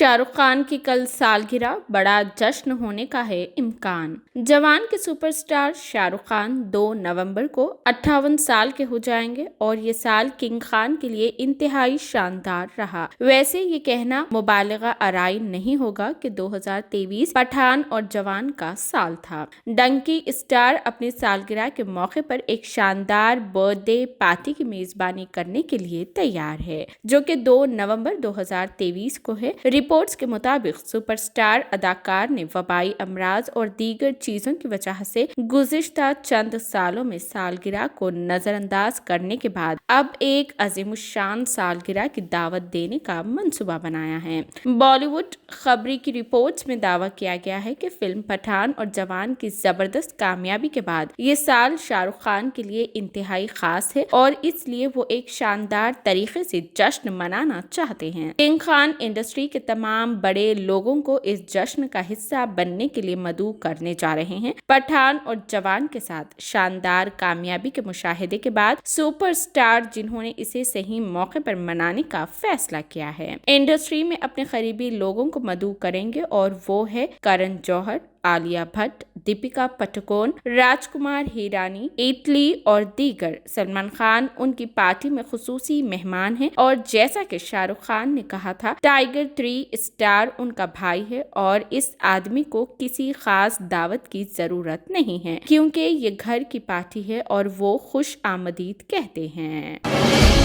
शाहरुख खान की कल सालगिरह, बड़ा जश्न होने का है इम्कान। जवान के सुपरस्टार शाहरुख खान 2 नवंबर को 58 साल के हो जाएंगे और ये साल किंग खान के लिए इंतहाई शानदार रहा। वैसे ये कहना मुबालगा आराई नहीं होगा कि 2023 पठान और जवान का साल था। डंकी स्टार अपनी सालगिरह के मौके पर एक शानदार बर्थडे पार्टी की मेजबानी करने के लिए तैयार है, जो कि 2 नवंबर 2023 को है। रिपोर्ट्स के मुताबिक सुपरस्टार अदाकार ने वबाई अमराज और दीगर चीजों की वजह से गुज़िश्ता चंद सालों में सालगिरह को नजरअंदाज करने के बाद अब एक अजीमुशान सालगिरह की दावत देने का मंसूबा बनाया है। बॉलीवुड खबरी की रिपोर्ट्स में दावा किया गया है कि फिल्म पठान और जवान की जबरदस्त कामयाबी के बाद ये साल शाहरुख खान के लिए इंतहाई खास है और इसलिए वो एक शानदार तरीके से जश्न मनाना चाहते हैं। किंग खान इंडस्ट्री के तमाम बड़े लोगों को इस जश्न का हिस्सा बनने के लिए मदऊ करने जा रहे हैं। पठान और जवान के साथ शानदार कामयाबी के मुशाहिदे के बाद सुपरस्टार जिन्होंने इसे सही मौके पर मनाने का फैसला किया है, इंडस्ट्री में अपने करीबी लोगों को मदऊ करेंगे और वो है करण जौहर, आलिया भट्ट, दीपिका पादुकोण, राजकुमार हिरानी, इटली और दीगर। सलमान खान उनकी पार्टी में खुसूसी मेहमान हैं और जैसा कि शाहरुख खान ने कहा था, टाइगर 3 स्टार उनका भाई है और इस आदमी को किसी खास दावत की जरूरत नहीं है क्योंकि ये घर की पार्टी है और वो खुश आमदीद कहते हैं।